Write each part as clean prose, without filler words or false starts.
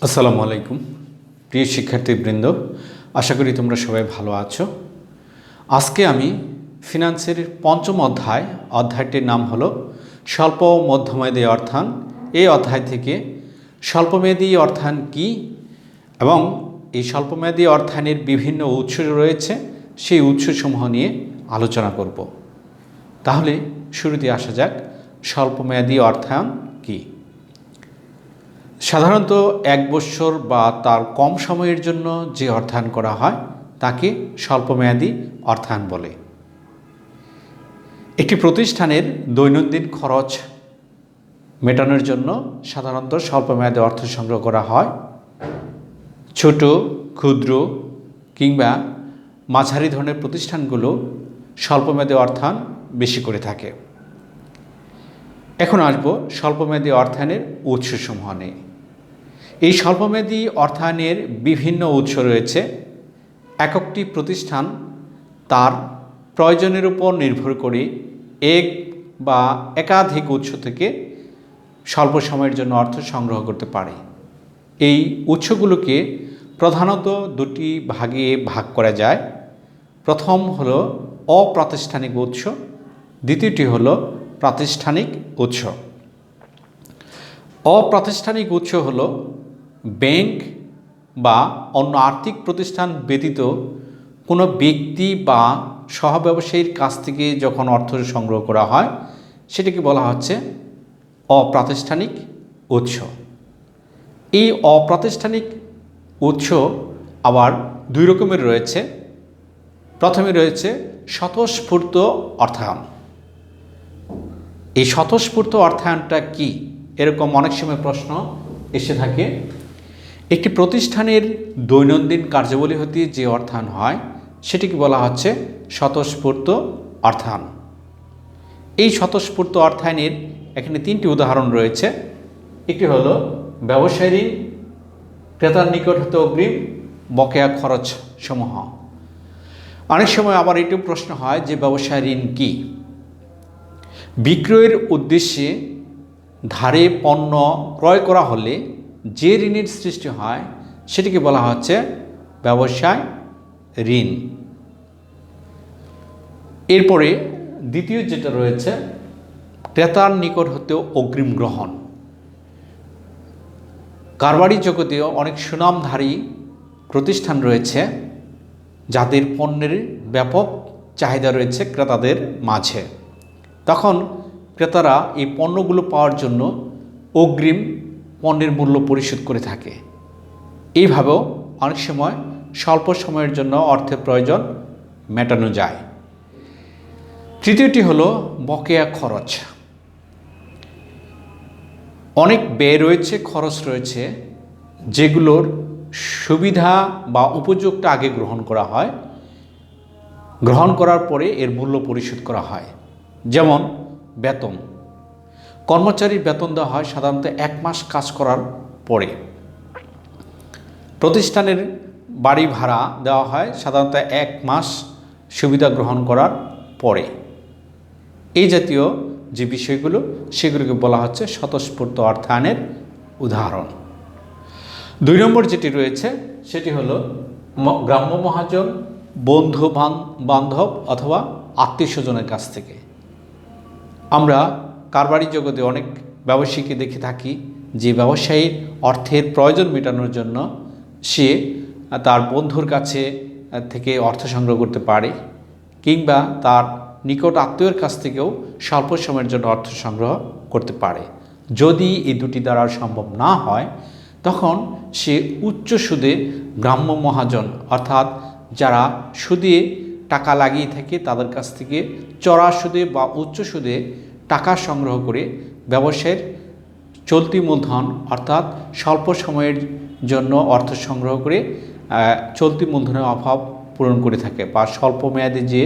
আসসালামু আলাইকুম প্রিয় শিক্ষার্থীবৃন্দ, আশা করি তোমরা সবাই ভালো আছো। আজকে আমি ফিনান্সের পঞ্চম অধ্যায়টির নাম হলো স্বল্প ও মধ্যমেয়াদী অর্থায়ন। এই অধ্যায় থেকে স্বল্পমেয়াদী অর্থায়ন কী এবং এই স্বল্পমেয়াদী অর্থায়নের বিভিন্ন উৎস রয়েছে, সেই উৎসসমূহ নিয়ে আলোচনা করব। তাহলে শুরুতে আসা যাক, স্বল্পমেয়াদী অর্থায়ন কী। সাধারণত 1 বছর বা তার কম সময়ের জন্য যে অর্থায়ন করা হয় তাকে স্বল্পমেয়াদী অর্থায়ন বলে। একটি প্রতিষ্ঠানের দৈনন্দিন খরচ মেটানোর জন্য সাধারণত স্বল্পমেয়াদী অর্থ সংগ্রহ করা হয়। ছোট, ক্ষুদ্র কিংবা মাঝারি ধরনের প্রতিষ্ঠানগুলো স্বল্পমেয়াদী অর্থায়ন বেশি করে থাকে। এখন আসব স্বল্পমেয়াদী অর্থায়নের উৎসসমূহ নিয়ে। এই স্বল্পমেয়াদী অর্থায়নের বিভিন্ন উৎস রয়েছে। একটি প্রতিষ্ঠান তার প্রয়োজনের উপর নির্ভর করে এক বা একাধিক উৎস থেকে স্বল্প সময়ের জন্য অর্থ সংগ্রহ করতে পারে। এই উৎসগুলোকে প্রধানত দুটি ভাগে ভাগ করা যায়। প্রথম হলো অপ্রাতিষ্ঠানিক উৎস, দ্বিতীয়টি হলো প্রাতিষ্ঠানিক উৎস। অপ্রাতিষ্ঠানিক উৎস হলো ব্যাংক বা অন্য আর্থিক প্রতিষ্ঠান ব্যতীত কোনো ব্যক্তি বা সহব্যবসায়ীর কাছ থেকে যখন অর্থ সংগ্রহ করা হয় সেটাকে বলা হচ্ছে অপ্রাতিষ্ঠানিক উৎস। এই অপ্রাতিষ্ঠানিক উৎস আবার দুই রকমের রয়েছে। প্রথমে রয়েছে স্বতঃস্ফূর্ত অর্থায়ন। এই স্বতঃস্ফূর্ত অর্থায়নটা কি, এরকম অনেক সময় প্রশ্ন এসে থাকে। একটি প্রতিষ্ঠানের দৈনন্দিন কার্যাবলী হতে যে অর্থায়ন হয় সেটিকে বলা হচ্ছে স্বতঃস্ফূর্ত অর্থায়ন। এই স্বতঃস্ফূর্ত অর্থায়নের এখানে 3টি উদাহরণ রয়েছে। একটি হলো ব্যবসায় ঋণ, ক্রেতার নিকট হতে অগ্রিম, বকেয়া খরচ সমূহ। অনেক সময় আবার এটিও প্রশ্ন হয় যে ব্যবসায় ঋণ কি। বিক্রয়ের উদ্দেশ্যে ধারে পণ্য ক্রয় করা হলে যে ঋণের সৃষ্টি হয় সেটিকে বলা হচ্ছে ব্যবসায় ঋণ। এরপরে দ্বিতীয় যেটা রয়েছে ক্রেতার নিকট হতে অগ্রিম গ্রহণ। কারবারি জগতেও অনেক সুনামধারী প্রতিষ্ঠান রয়েছে যাদের পণ্যের ব্যাপক চাহিদা রয়েছে ক্রেতাদের মাঝে। তখন ক্রেতারা এই পণ্যগুলো পাওয়ার জন্য অগ্রিম পণ্যের মূল্য পরিশোধ করে থাকে। এইভাবেও অনেক সময় স্বল্প সময়ের জন্য অর্থের প্রয়োজন মেটানো যায়। তৃতীয়টি হলো বকেয়া খরচ। অনেক ব্যয় রয়েছে, খরচ রয়েছে, যেগুলোর সুবিধা বা উপযোগটা আগে গ্রহণ করা হয়, গ্রহণ করার পরে এর মূল্য পরিশোধ করা হয়। যেমন বেতন, কর্মচারীর বেতন দেওয়া হয় সাধারণত 1 মাস কাজ করার পরে। প্রতিষ্ঠানের বাড়ি ভাড়া দেওয়া হয় সাধারণত 1 মাস সুবিধা গ্রহণ করার পরে। এই জাতীয় যে বিষয়গুলো সেগুলোকে বলা হচ্ছে স্বতঃস্ফূর্ত অর্থায়নের উদাহরণ। 2 নম্বর যেটি রয়েছে সেটি হলো গ্রাম্য মহাজন, বন্ধু বান্ধব অথবা আত্মীয় স্বজনের কাছ থেকে। আমরা কারবারি জগতে অনেক ব্যবসায়ীকে দেখে থাকি যে ব্যবসায়ীর অর্থের প্রয়োজন মেটানোর জন্য সে তার বন্ধুর কাছে থেকে অর্থ সংগ্রহ করতে পারে, কিংবা তার নিকট আত্মীয়ের কাছ থেকেও স্বল্প সময়ের জন্য অর্থ সংগ্রহ করতে পারে। যদি এই দুটি দ্বারা সম্ভব না হয় তখন সে উচ্চ সুদে গ্রাম্য মহাজন অর্থাৎ যারা সুদে টাকা লাগিয়ে থাকে তাদের কাছ থেকে চড়া সুদে বা উচ্চ সুদে টাকা সংগ্রহ করে ব্যবসায়ের চলতি মূলধন অর্থাৎ স্বল্প সময়ের জন্য অর্থ সংগ্রহ করে চলতি মূলধনের অভাব পূরণ করে থাকে বা স্বল্প মেয়াদে যে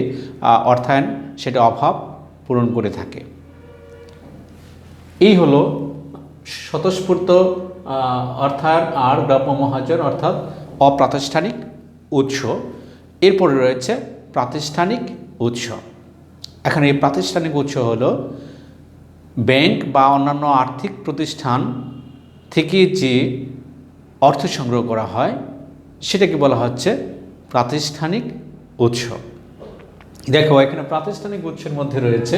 অর্থায়ন সেটা অভাব পূরণ করে থাকে। এই হলো স্বতঃস্ফূর্ত অর্থায়ন আর গ্রাম্য মহাজন অর্থাৎ অপ্রাতিষ্ঠানিক উৎস। এরপরে রয়েছে প্রাতিষ্ঠানিক উৎস। এখন এই প্রাতিষ্ঠানিক উৎস হলো ব্যাংক বা অন্যান্য আর্থিক প্রতিষ্ঠান থেকে যে অর্থ সংগ্রহ করা হয় সেটাকে বলা হচ্ছে প্রাতিষ্ঠানিক উৎস। দেখো এখানে প্রাতিষ্ঠানিক উৎসের মধ্যে রয়েছে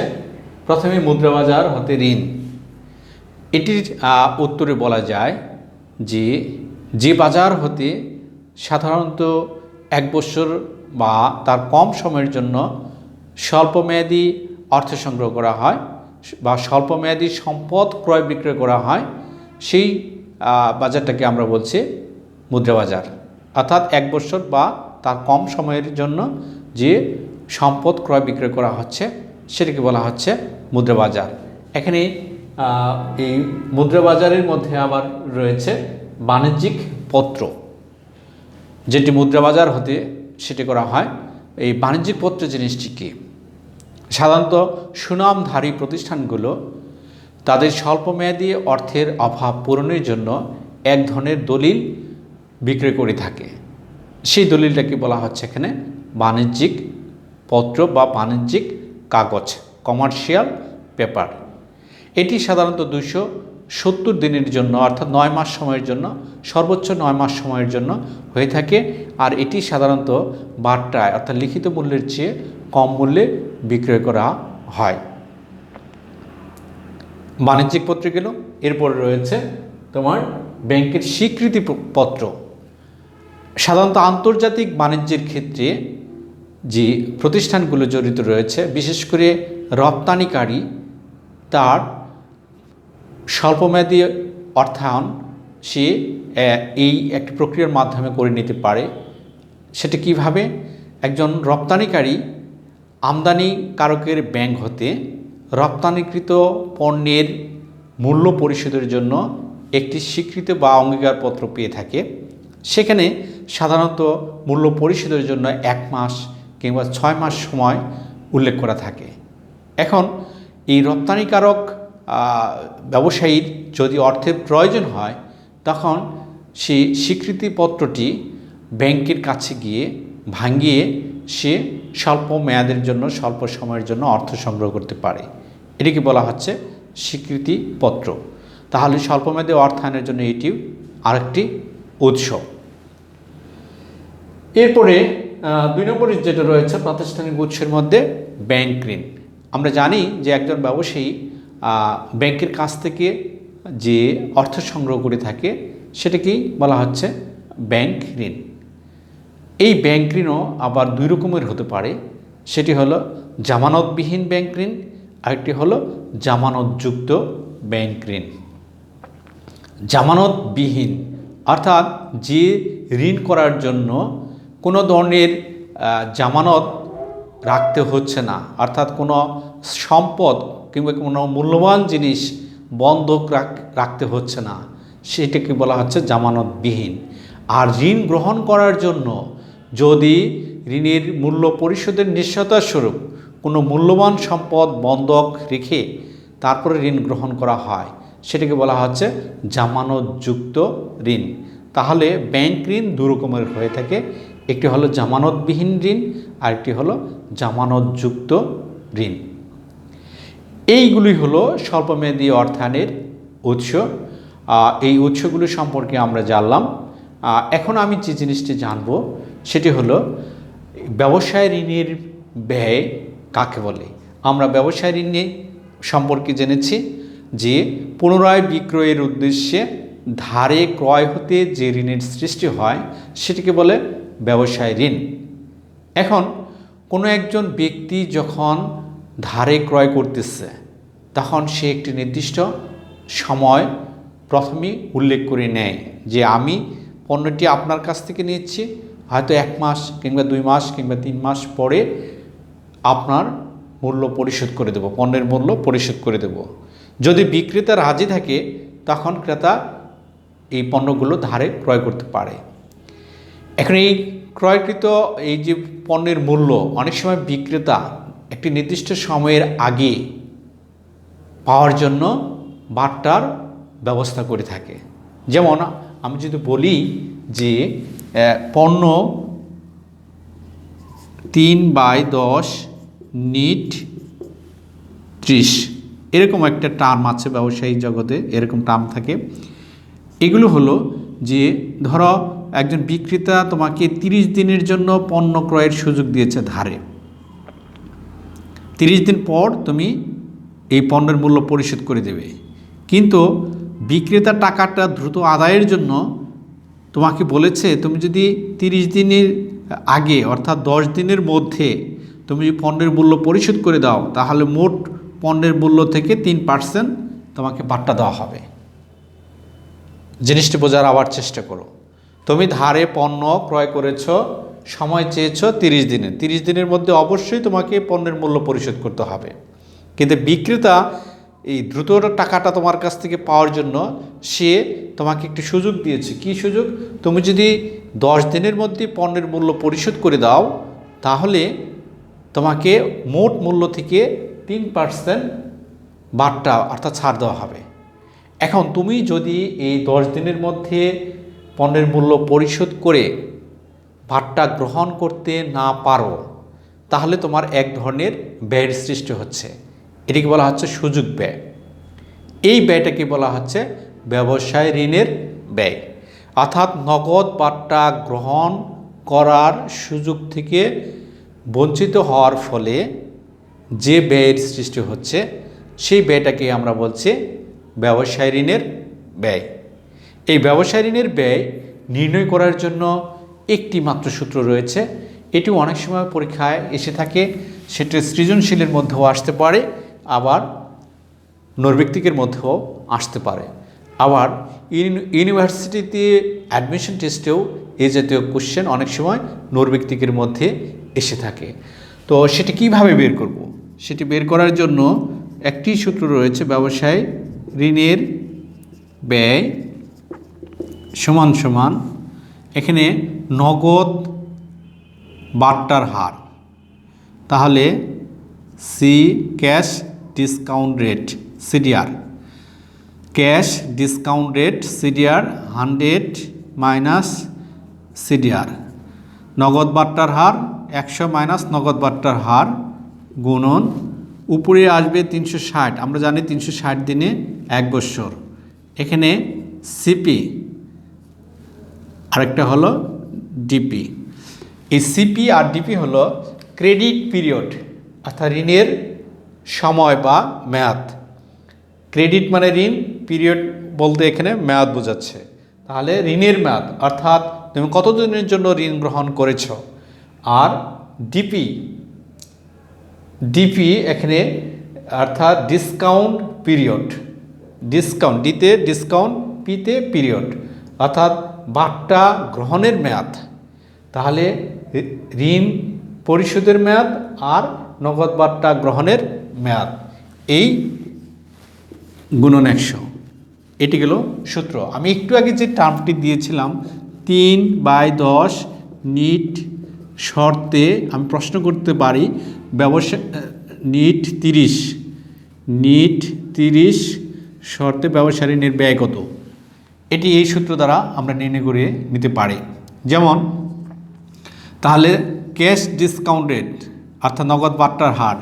প্রথমে মুদ্রাবাজার হতে ঋণ। এটির উত্তরে বলা যায় যে যে বাজার হতে সাধারণত 1 বছর বা তার কম সময়ের জন্য স্বল্পমেয়াদী অর্থ সংগ্রহ করা হয় বা স্বল্পমেয়াদী সম্পদ ক্রয় বিক্রয় করা হয়, সেই বাজারটাকে আমরা বলছি মুদ্রাবাজার। অর্থাৎ 1 বছর বা তার কম সময়ের জন্য যে সম্পদ ক্রয় বিক্রয় করা হচ্ছে সেটাকে বলা হচ্ছে মুদ্রাবাজার। এখানে এই মুদ্রাবাজারের মধ্যে আবার রয়েছে বাণিজ্যিক পত্র, যেটি মুদ্রাবাজার হতে সেটি করা হয়। এই বাণিজ্যিক পত্র জিনিসটি কি? সাধারণত সুনামধারী প্রতিষ্ঠানগুলো তাদের স্বল্পমেয়াদী অর্থের অভাব পূরণের জন্য এক ধরনের দলিল বিক্রয় করে থাকে। সেই দলিলটাকে বলা হচ্ছে এখানে বাণিজ্যিক পত্র বা বাণিজ্যিক কাগজ, কমার্শিয়াল পেপার। এটি সাধারণত 270 দিনের জন্য অর্থাৎ 9 মাস সময়ের জন্য, সর্বোচ্চ 9 মাস সময়ের জন্য হয়ে থাকে। আর এটি সাধারণত বাট্টায় অর্থাৎ লিখিত মূল্যের চেয়ে কম মূল্যে বিক্রয় করা হয়। বাণিজ্যিক পত্র গেল। এরপর রয়েছে তোমার ব্যাংকের স্বীকৃতি পত্র। সাধারণত আন্তর্জাতিক বাণিজ্যের ক্ষেত্রে যে প্রতিষ্ঠানগুলো জড়িত রয়েছে, বিশেষ করে রপ্তানিকারী, তার স্বল্পমেয়াদী অর্থায়ন সে এই একটি প্রক্রিয়ার মাধ্যমে করে নিতে পারে। সেটা কিভাবে? একজন রপ্তানিকারী আমদানিকারকের ব্যাংক হতে রপ্তানিকৃত পণ্যের মূল্য পরিশোধের জন্য একটি স্বীকৃতি বা অঙ্গীকারপত্র পেয়ে থাকে। সেখানে সাধারণত মূল্য পরিশোধের জন্য 1 মাস কিংবা 6 মাস সময় উল্লেখ করা থাকে। এখন এই রপ্তানিকারক ব্যবসায়ীর যদি অর্থের প্রয়োজন হয়, তখন সেই স্বীকৃতিপত্রটি ব্যাংকের কাছে গিয়ে ভাঙিয়ে সে স্বল্প মেয়াদের জন্য, স্বল্প সময়ের জন্য অর্থ সংগ্রহ করতে পারে। এটিকে বলা হচ্ছে স্বীকৃতিপত্র। তাহলে স্বল্পমেয়াদী অর্থায়নের জন্য এটিও আরেকটি উৎস। এরপরে 2 নম্বরে যেটা রয়েছে প্রাতিষ্ঠানিক উৎসের মধ্যে ব্যাংক ঋণ। আমরা জানি যে একজন ব্যবসায়ী ব্যাংকের কাছ থেকে যে অর্থ সংগ্রহ করে থাকে সেটাকেই বলা হচ্ছে ব্যাংক ঋণ। এই ব্যাংক ঋণও আবার 2 রকমের হতে পারে। সেটি হলো জামানতবিহীন ব্যাংক ঋণ, আরেকটি হলো জামানতযুক্ত ব্যাংক ঋণ। জামানতবিহীন অর্থাৎ যে ঋণ করার জন্য কোনো ধরনের জামানত রাখতে হচ্ছে না, অর্থাৎ কোনো সম্পদ কিংবা কোনো মূল্যবান জিনিস বন্ধক রাখতে হচ্ছে না, সেটাকে বলা হচ্ছে জামানতবিহীন। আর ঋণ গ্রহণ করার জন্য যদি ঋণের মূল্য পরিশোধের নিশ্চয়তা স্বরূপ কোনো মূল্যবান সম্পদ বন্ধক রেখে তারপরে ঋণ গ্রহণ করা হয়, সেটাকে বলা হচ্ছে জামানতযুক্ত ঋণ। তাহলে ব্যাংক ঋণ 2 রকমের হয়ে থাকে, একটি হলো জামানতবিহীন ঋণ, আরেকটি হলো জামানতযুক্ত ঋণ। এইগুলি হলো স্বল্পমেয়াদী অর্থায়নের উৎস। এই উৎসগুলি সম্পর্কে আমরা জানলাম। এখন আমি যে জিনিসটি জানব সেটি হলো ব্যবসায় ঋণের ব্যয় কাকে বলে। আমরা ব্যবসায় ঋণ সম্পর্কে জেনেছি যে পুনরায় বিক্রয়ের উদ্দেশ্যে ধারে ক্রয় হতে যে ঋণের সৃষ্টি হয় সেটিকে বলে ব্যবসায় ঋণ। এখন কোনো একজন ব্যক্তি যখন ধারে ক্রয় করতেছে তখন সে একটি নির্দিষ্ট সময় প্রথমেই উল্লেখ করে নেয় যে আমি পণ্যটি আপনার কাছ থেকে নিচ্ছি, হয়তো 1 মাস কিংবা 2 মাস কিংবা 3 মাস পরে আপনার মূল্য পরিশোধ করে দেব, পণ্যের মূল্য পরিশোধ করে দেব। যদি বিক্রেতা রাজি থাকে তখন ক্রেতা এই পণ্যগুলো ধারে ক্রয় করতে পারে। এখন এই ক্রয়কৃত এই যে পণ্যের মূল্য অনেক সময় বিক্রেতা একটি নির্দিষ্ট সময়ের আগে পাওয়ার জন্য বাট্টার ব্যবস্থা করে থাকে। যেমন আমি যদি বলি যে পণ্য 3/10 নিট 30, এরকম একটা টার্ম আছে ব্যবসায়ী জগতে, এরকম টার্ম থাকে। এগুলো হলো যে ধরো একজন বিক্রেতা তোমাকে 30 দিনের জন্য পণ্য ক্রয়ের সুযোগ দিয়েছে ধারে। 30 দিন পর তুমি এই পণ্যের মূল্য পরিশোধ করে দেবে, কিন্তু বিক্রেতা টাকাটা দ্রুত আদায়ের জন্য তোমাকে বলেছে তুমি যদি 30 দিনের আগে অর্থাৎ 10 দিনের মধ্যে তুমি যদি পণ্যের মূল্য পরিশোধ করে দাও, তাহলে মোট পণ্যের মূল্য থেকে 3% তোমাকে বাট্টা দেওয়া হবে। জিনিসটি বোঝার আবার চেষ্টা করো। তুমি ধারে পণ্য ক্রয় করেছো, সময় চেয়েছো 30 দিনের, 30 দিনের মধ্যে অবশ্যই তোমাকে পণ্যের মূল্য পরিশোধ করতে হবে, কিন্তু বিক্রেতা এই দ্রুত টাকাটা তোমার কাছ থেকে পাওয়ার জন্য সে তোমাকে একটি সুযোগ দিয়েছে। কি সুযোগ? তুমি যদি 10 দিনের মধ্যে পণ্যের মূল্য পরিশোধ করে দাও, তাহলে তোমাকে মোট মূল্য থেকে 3% বাট্টা অর্থাৎ ছাড় দেওয়া হবে। এখন তুমি যদি এই 10 দিনের মধ্যে পণ্যের মূল্য পরিশোধ করে বাট্টা গ্রহণ করতে না পারো, তাহলে তোমার এক ধরনের ব্যয়ের সৃষ্টি হচ্ছে। এটিকে বলা হচ্ছে সুযোগ ব্যয়। এই ব্যয়টাকে বলা হচ্ছে ব্যবসায় ঋণের ব্যয়, অর্থাৎ নগদ বাট্টা গ্রহণ করার সুযোগ থেকে বঞ্চিত হওয়ার ফলে যে ব্যয়ের সৃষ্টি হচ্ছে, সেই ব্যয়টাকে আমরা বলছি ব্যবসায় ঋণের ব্যয়। এই ব্যবসায় ঋণের ব্যয় নির্ণয় করার জন্য একটি মাত্র সূত্র রয়েছে। এটি অনেক সময় পরীক্ষায় এসে থাকে, সেটি সৃজনশীলের মধ্যেও আসতে পারে, আবার নৈর্ব্যক্তিকের মধ্যেও আসতে পারে। আবার ইউনিভার্সিটিতে অ্যাডমিশন টেস্টেও এই জাতীয় কোশ্চেন অনেক সময় নৈর্ব্যক্তিকের মধ্যে এসে থাকে। তো সেটি কিভাবে বের করব? সেটি বের করার জন্য একটি সূত্র রয়েছে, ব্যবসায় ঋণের ব্যয় সমান সমান এখানে নগদ বাট্টার হার, তাহলে C cash discount rate CDR, cash discount rate CDR 100 minus CDR, নগদ বাট্টার হার 100 মাইনাস নগদ বাট্টার হার গুণন উপরে আসবে 360। আমরা জানি 360 দিনে 1 বৎসর। এখানে সিপি আরেকটা হলো ডিপি। এই সিপি আর ডিপি হলো ক্রেডিট পিরিয়ড, অর্থাৎ ঋণের সময় বা মেয়াদ। ক্রেডিট মানে ঋণ, পিরিয়ড বলতে এখানে মেয়াদ বোঝাচ্ছে। তাহলে ঋণের মেয়াদ অর্থাৎ তুমি কতদিনের জন্য ঋণ গ্রহণ করেছ। আর ডিপি, ডিপি এখানে অর্থাৎ ডিসকাউন্ট পিরিয়ড, ডিসকাউন্ট ডিতে ডিসকাউন্ট, পিতে পিরিয়ড, অর্থাৎ বাট্টা গ্রহণের মেয়াদ। তাহলে ঋণ পরিশোধের মেয়াদ আর নগদ বাট্টা গ্রহণের মেয়াদ, এই গুণন 100। এটি গেল সূত্র। আমি একটু আগে যে টার্মটি দিয়েছিলাম 3/10 নিট শর্তে আমি প্রশ্ন করতে পারি ব্যবসা নিট 30 শর্তে ব্যবসা ঋণের ব্যয় কত, এটি এই সূত্র দ্বারা আমরা নির্ণয় করে নিতে পারি। যেমন তাহলে ক্যাশ ডিসকাউন্ট রেট অর্থাৎ নগদ বাট্টার হার,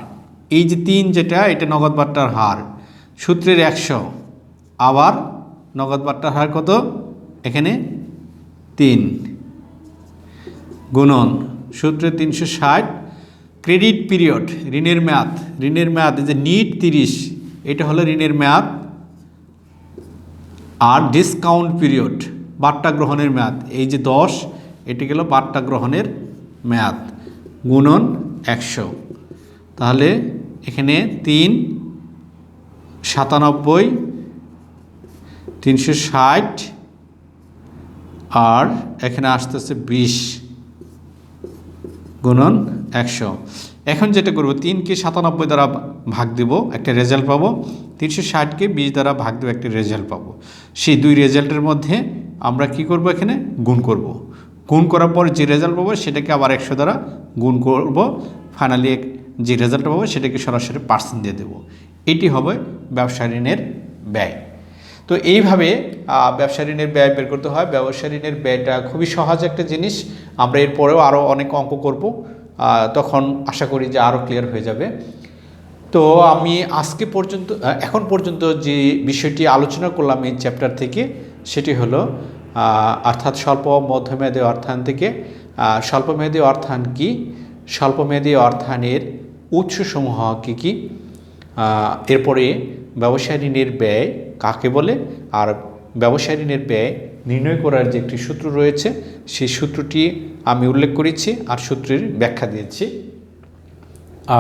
এই যে 3 যেটা এটা নগদ বাট্টার হার, সূত্রের 100, আবার নগদ বাট্টার হার কত এখানে 3 গুণন সূত্রে 360, ক্রেডিট পিরিয়ড ঋণের মেয়াদ, ঋণের মেয়াদ এই যে নিট 30 এটা হলো ঋণের মেয়াদ, আর ডিসকাউন্ট পিরিয়ড বাট্টা গ্রহণের মেয়াদ এই যে 10 এটি গেল বাট্টা গ্রহণের মেয়াদ গুণন 100। তাহলে এখানে 3 97 360 আর এখানে আসতেছে 20 গুণন 100। এখন যেটা করব 3কে 97 দ্বারা ভাগ দেব, একটা রেজাল্ট পাবো। 360কে 20 দ্বারা ভাগ দেব, একটা রেজাল্ট পাবো। সেই দুই রেজাল্টের মধ্যে আমরা কি করব, এখানে গুণ করব। গুণ করার পর যে রেজাল্ট পাবো সেটাকে আবার 100 দ্বারা গুণ করব। ফাইনালি যে রেজাল্ট পাবো সেটাকে সরাসরি পার্সেন্ট দিয়ে দেব। এটি হবে ব্যবসা ঋণের ব্যয়। তো এইভাবে ব্যবসা ঋণের ব্যয় বের করতে হয়। ব্যবসা ঋণের ব্যয়টা খুবই সহজ একটা জিনিস। আমরা এরপরেও আরও অনেক অঙ্ক করব, তখন আশা করি যে আরও ক্লিয়ার হয়ে যাবে। তো আমি এখন পর্যন্ত যে বিষয়টি আলোচনা করলাম এই চ্যাপ্টার থেকে, সেটি হলো অর্থাৎ স্বল্প মধ্যমেয়াদী অর্থায়ন থেকে স্বল্পমেয়াদী অর্থায়ন কি, স্বল্পমেয়াদী অর্থায়নের উৎসসমূহ কী কী, এরপরে ব্যবসায় ঋণের ব্যয় কাকে বলে, আর ব্যবসায় ঋণের ব্যয় নির্ণয় করার যে একটি সূত্র রয়েছে সেই সূত্রটি আমি উল্লেখ করেছি আর সূত্রের ব্যাখ্যা দিয়েছি।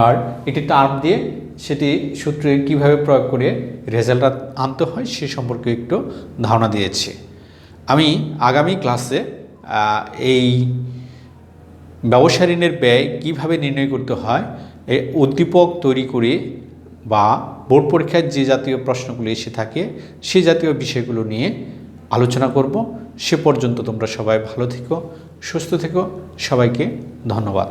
আর এটি টার্ম দিয়ে সেটি সূত্রে কিভাবে প্রয়োগ করে রেজাল্ট আনতে হয় সে সম্পর্কে একটু ধারণা দিয়েছি। আমি আগামী ক্লাসে এই ব্যবসায় ঋণের ব্যয় কীভাবে নির্ণয় করতে হয়, এই উদ্দীপক তৈরি করে বা বোর্ড পরীক্ষায় যে জাতীয় প্রশ্নগুলো এসে থাকে সেই জাতীয় বিষয়গুলো নিয়ে আলোচনা করব। সে পর্যন্ত তোমরা সবাই ভালো থেকো, সুস্থ থেকো। সবাইকে ধন্যবাদ।